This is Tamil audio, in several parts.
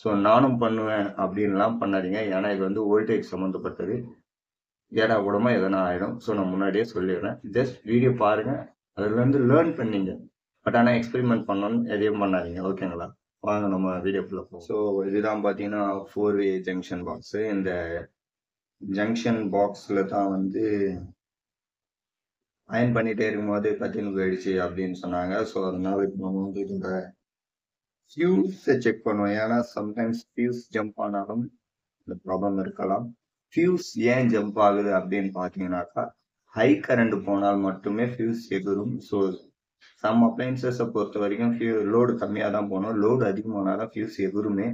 ஸோ நானும் பண்ணுவேன் அப்படின்லாம் பண்ணாதீங்க. ஏன்னா இது வந்து வோல்டேஜ் சம்மந்தப்பட்டது. ஏடா கூடமா எதனா ஆயிடும். ஸோ நான் முன்னாடியே சொல்லிடுறேன். ஜஸ்ட் வீடியோ பாருங்க. அதுலேருந்து லேர்ன் பண்ணீங்க. பட் ஆனால் எக்ஸ்பெரிமெண்ட் பண்ணணும்னு எதையும் பண்ணாதீங்க. ஓகேங்களா? வாங்க நம்ம வீடியோக்குள்ள போவோம். ஸோ இதுதான் பார்த்தீங்கன்னா 4-வே ஜங்ஷன் பாக்ஸு. இந்த ஜங்ஷன் பாக்ஸில் தான் வந்து அயன் பண்ணிட்டே இருக்கும்போது கத்தின்னு போயிடுச்சு அப்படின்னு சொன்னாங்க. ஸோ அதனால இப்போ நம்ம வந்து இதோட ஃபியூஸை செக் பண்ணுவோம். ஏன்னா சம்டைம்ஸ் ஃபியூஸ் ஜம்ப் ஆனாலும் இந்த ப்ராப்ளம் இருக்கலாம். ஃபியூஸ் ஏன் ஜம்ப் ஆகுது அப்படின்னு பார்த்தீங்கன்னாக்கா, ஹை கரண்ட் போனால் மட்டுமே ஃபியூஸ் எகிரும். ஸோ சம் அப்ளைன்சஸை பொறுத்த வரைக்கும் லோடு கம்மியாக தான் போகணும். லோடு அதிகமானால் தான் ஃபியூஸ் எகிருமே.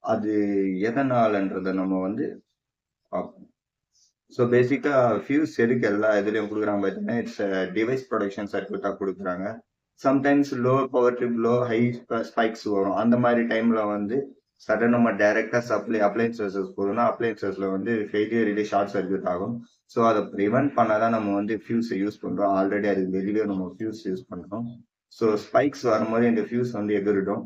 அது எதனாலன்றதை நம்ம வந்து பார்ப்போம். ஸோ பேசிக்காக ஃபியூஸ் எதுக்கு எல்லா இதுலேயும் கொடுக்குறாங்க பார்த்தீங்கன்னா, இட்ஸ் டிவைஸ் ப்ரொடக்ஷன் சர்க்யூட்டாக கொடுக்குறாங்க. Sometimes low power trip, low high spikes வரும். அந்த மாதிரி டைமில் வந்து சடன் நம்ம டைரெக்டாக அப்ளைன்சஸஸ் போதும்னா அப்ளைன்சஸில் வந்து ஃபெயிலியர் ஷார்ட் சர்க்யூட் ஆகும். ஸோ அதை ப்ரிவென்ட் பண்ண தான் நம்ம வந்து ஃபியூஸை யூஸ் பண்ணுறோம். ஆல்ரெடி அதுக்கு வெளியே நம்ம ஃபியூஸ் யூஸ் பண்ணுறோம். ஸோ ஸ்பைக்ஸ் வரும்போது இந்த ஃபியூஸ் வந்து எகிரிடும்.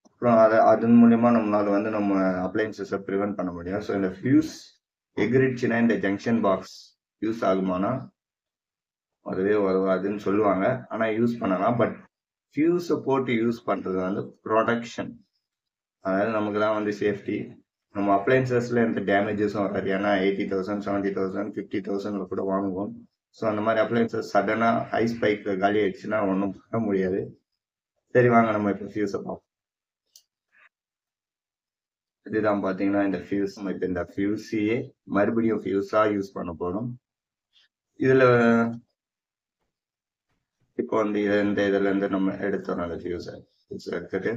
அப்புறம் அதன் மூலயமா நம்மளால வந்து நம்ம அப்ளைன்சஸை ப்ரிவென்ட் பண்ண முடியும். ஸோ இந்த ஃபியூஸ் எகிரிச்சுன்னா இந்த ஜங்ஷன் பாக்ஸ் யூஸ் ஆகுமானா அதுவே வருவாதுன்னு சொல்லுவாங்க. ஆனால் யூஸ் பண்ணலாம். பட் ஃபியூஸை போட்டு யூஸ் பண்ணுறது வந்து ப்ரொடக்ஷன். அதாவது நமக்கு தான் வந்து சேஃப்டி. நம்ம அப்ளைன்சஸில் எந்த டேமேஜஸும் வராது. ஏன்னா 80,000, 70,000, 50,000 கூட வாங்குவோம். ஸோ அந்த மாதிரி அப்ளைன்சஸ் சடனாக ஹை ஸ்பைக் காலி ஆயிடுச்சுன்னா ஒன்றும் பண்ண முடியாது. சரி வாங்க நம்ம இப்போ ஃபியூஸை பார்ப்போம். இதுதான் பார்த்தீங்கன்னா இந்த ஃபியூஸ். இப்போ இந்த ஃபியூஸையே மறுபடியும் ஃபியூஸாக யூஸ் பண்ண போகிறோம். இதில் இப்போ வந்து இந்த இதுலேருந்து நம்ம எடுத்துறோம் அந்த ஃபியூஸை. எடுத்துட்டு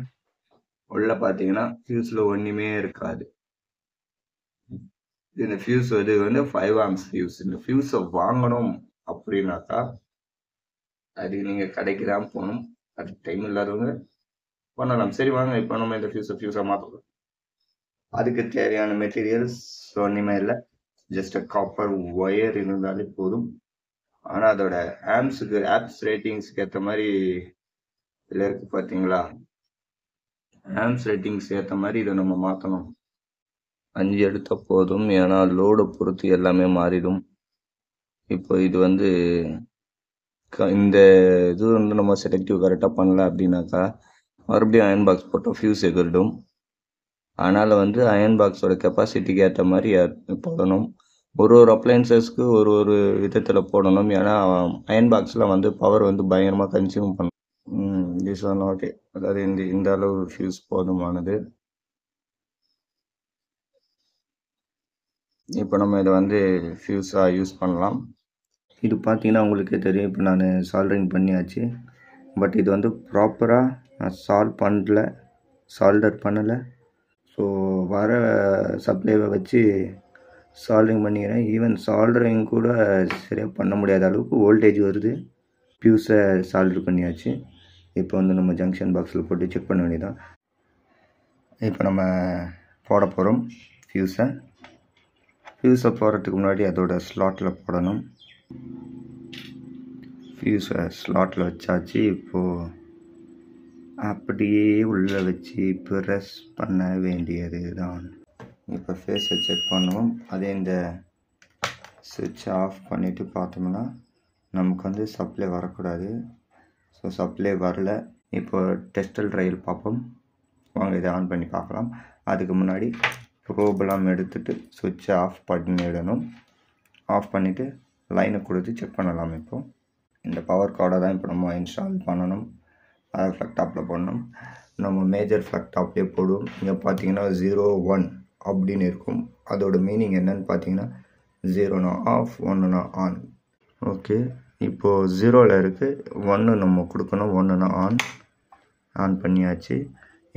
உள்ள பார்த்தீங்கன்னா ஃபியூஸில் ஒன்றுமே இருக்காது. இந்த ஃபியூஸ் வந்து 5 ஆம்ஸ் ஃபியூஸ். இந்த ஃபியூஸை வாங்கணும் அப்படின்னாக்கா அது நீங்கள் கடைக்கு தான் போகணும். அது டைம் இல்லாதவங்க பண்ணலாம். சரி வாங்க இப்போ நம்ம இந்த ஃபியூஸை மாற்றலாம். அதுக்கு தேவையான மெட்டீரியல்ஸ் ஒன்றுமே இல்லை. ஜஸ்ட் காப்பர் ஒயர் இருந்தாலே போதும். ஆனால் அதோட ஆப்ஸ் ரேட்டிங்ஸ்க்கு ஏற்ற மாதிரி இதில் இருக்கு பார்த்தீங்களா? ஆம்ஸ் ரேட்டிங்ஸ் ஏற்ற மாதிரி இதை நம்ம மாற்றணும். 5 எடுத்த போதும். ஏன்னா லோடை பொறுத்து எல்லாமே மாறிடும். இப்போ இது வந்து இந்த இது வந்து நம்ம செலக்டிவ் கரெக்டாக பண்ணல அப்படின்னாக்கா மறுபடியும் அயன் பாக்ஸ் போட்டால் ஃபியூஸ் எகிரிடும். அதனால் வந்து அயன் பாக்ஸோட கெப்பாசிட்டிக்கு ஏற்ற மாதிரி போடணும். ஒரு அப்ளைன்சஸ்க்கு ஒரு விதத்தில் போடணும். ஏன்னா அயன் பாக்ஸில் வந்து பவர் வந்து பயங்கரமாக கன்சியூம் பண்ணும். திஸ் ஆர் நாட், அதாவது இந்த அளவு ஃபியூஸ் போதுமானது. இப்போ நம்ம இதை வந்து ஃபியூஸாக யூஸ் பண்ணலாம். இது பார்த்தீங்கன்னா உங்களுக்கே தெரியும். இப்போ நான் சால்டரிங் பண்ணியாச்சு. பட் இது வந்து ப்ராப்பராக நான் சால்டர் பண்ணலை. ஸோ வர சப்ளைவை வச்சு சால்டரிங் பண்ணிக்கிறேன். ஈவன் சால்டரிங் கூட சரியாக பண்ண முடியாத அளவுக்கு வோல்டேஜ் வருது. ஃபியூஸை சால்டர் பண்ணியாச்சு. இப்போ வந்து நம்ம ஜங்ஷன் பாக்ஸில் போட்டு செக் பண்ண வேண்டியதான். இப்போ நம்ம போட போகிறோம் ஃபியூஸை போடுறதுக்கு முன்னாடி அதோட ஸ்லாட்டில் போடணும். ஃபியூஸை ஸ்லாட்டில் வச்சாச்சு. இப்போது அப்படியே உள்ளே வச்சு ப்ரெஸ் பண்ண வேண்டியது தான். இப்போ ஃபேஸை செக் பண்ணுவோம். அதே இந்த சுவிட்சை ஆஃப் பண்ணிவிட்டு பார்த்தோம்னா நமக்கு வந்து சப்ளை வரக்கூடாது. ஸோ சப்ளை வரல. இப்போ டெஸ்டல் ட்ரையல் பார்ப்போம். வாங்க இதை ஆன் பண்ணி பார்க்கலாம். அதுக்கு முன்னாடி ப்ரோபெல்லாம் எடுத்துகிட்டு சுவிட்சை ஆஃப் பண்ணிடணும். ஆஃப் பண்ணிவிட்டு லைனை கொடுத்து செக் பண்ணலாம். இப்போது இந்த பவர் கார்டை தான் இப்போ நம்ம இன்ஸ்டால் பண்ணணும். அதை ஃப்ளக் டாப்பில் போடணும். நம்ம மேஜர் ஃப்ளக் டாப்லேயே போடுவோம். இங்கே பார்த்தீங்கன்னா 0-1 அப்படின்னு இருக்கும். அதோட மீனிங் என்னன்னு பார்த்தீங்கன்னா 0னா ஆஃப், 1னா ஆன். ஓகே, இப்போது 0ல் இருக்குது, 1 நம்ம கொடுக்கணும். 1னா ஆன் பண்ணியாச்சு.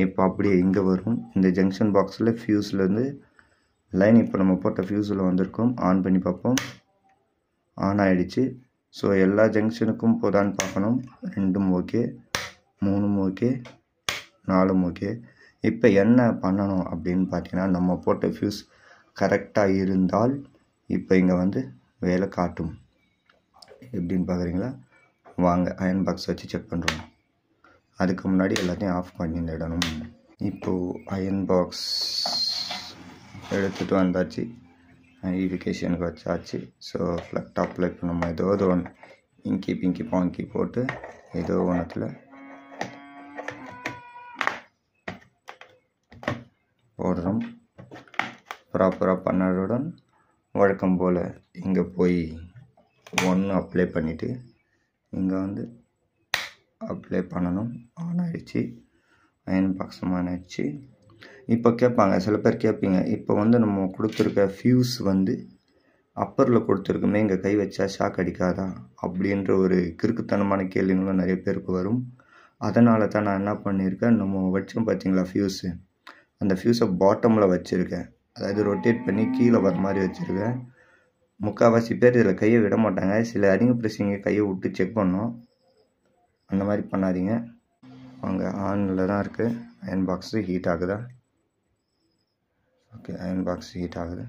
இப்போ அப்படியே இங்கே வரும். இந்த ஜங்ஷன் பாக்ஸில் ஃபியூஸ்லேருந்து லைன் இப்போ நம்ம போட்ட ஃபியூஸில் வந்திருக்கோம். ஆன் பண்ணி பார்ப்போம். ஆன் ஆகிடுச்சு. ஸோ எல்லா ஜங்ஷனுக்கும் போதான்னு பார்க்கணும். 2ம் ஓகே, 3ம் ஓகே, 4ம் ஓகே. இப்போ என்ன பண்ணணும் அப்படின்னு பார்த்தீங்கன்னா, நம்ம போட்ட ஃபியூஸ் கரெக்டாக இருந்தால் இப்போ இங்கே வந்து வேலை காட்டும். எப்படின்னு பார்க்குறீங்களா? வாங்க அயன் பாக்ஸ் வச்சு செக் பண்ணுறோம். அதுக்கு முன்னாடி எல்லாத்தையும் ஆஃப் பண்ணிடணும். இப்போது அயன் பாக்ஸ் எடுத்துகிட்டு வந்தாச்சு, ஐடென்டிஃபிகேஷனுக்கு வச்சாச்சு. ஸோ ஃப்ளக்ட் அப்ளை பண்ணும்போது ஏதோ ஒன்று இங்கி பிங்கி பாங்கி போட்டு ஏதோ ஒன்றத்தில் போடுறோம். ப்ராப்பராக பண்ணதுடன் வழக்கம் போல் இங்கே போய் ஒன்று அப்ளை பண்ணிவிட்டு இங்கே வந்து அப்ளை பண்ணணும். ஆன் ஆகிடுச்சு, அயன் பாக்ஸும் ஆன் ஆகிடுச்சு. இப்போ கேட்பாங்க, சில பேர் கேட்பீங்க, இப்போ வந்து நம்ம கொடுத்துருக்க ஃபியூஸ் வந்து அப்பரில் கொடுத்துருக்குமே, இங்கே கை வச்சா ஷாக் அடிக்காதா அப்படின்ற ஒரு கிறுக்குத்தனமான கேள்விங்களும் நிறைய பேருக்கு வரும். அதனால தான் நான் என்ன பண்ணியிருக்கேன், நம்ம வச்சோம் பார்த்தீங்களா ஃபியூஸு, அந்த ஃபியூஸை பாட்டமில் வச்சுருக்கேன். அதாவது ரொட்டேட் பண்ணி கீழே வர மாதிரி வச்சுருக்கேன். முக்கால்வாசி பேர் இதில் கையை விட மாட்டாங்க. சில அதிக ப்ரெஸ்ஸிங்க கையை விட்டு செக் பண்ணோம், அந்த மாதிரி பண்ணாதீங்க. அங்கே ஆனில் தான் இருக்குது. அயன் பாக்ஸு ஹீட் ஆகுதா? ஓகே, அயன் பாக்ஸ் ஹீட் ஆகுது.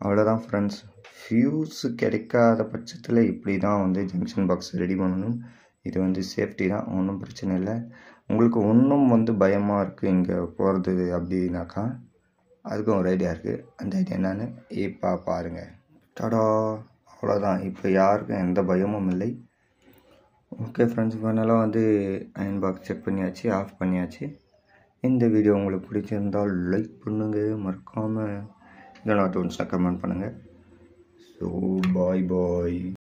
அவ்வளோதான் ஃப்ரெண்ட்ஸ். ஃபியூஸு கிடைக்காத பட்சத்தில் இப்படி தான் வந்து ஜங்ஷன் பாக்ஸ் ரெடி பண்ணணும். இது வந்து சேஃப்டி தான், ஒன்றும் பிரச்சனை இல்லை. உங்களுக்கு ஒன்றும் வந்து பயமாக இருக்குது இங்கே போகிறது அப்படின்னாக்கா, அதுக்கும் ஒரு ஐடியா இருக்குது. அந்த ஐடியா என்னன்னு இப்போ பாருங்கள். டடா, அவ்வளோதான். இப்போ யாருக்கும் எந்த பயமும் இல்லை. ஓகே ஃப்ரெண்ட்ஸ், ஃபைனலாக வந்து அயன் பாக்ஸ் செக் பண்ணியாச்சு, ஆஃப் பண்ணியாச்சு. இந்த வீடியோ உங்களுக்கு பிடிச்சிருந்தால் லைக் பண்ணுங்கள், மறக்காமல் இல்லை நாட் ஒன்ஸ்னால் கமெண்ட் பண்ணுங்கள். ஸோ பாய் பாய்.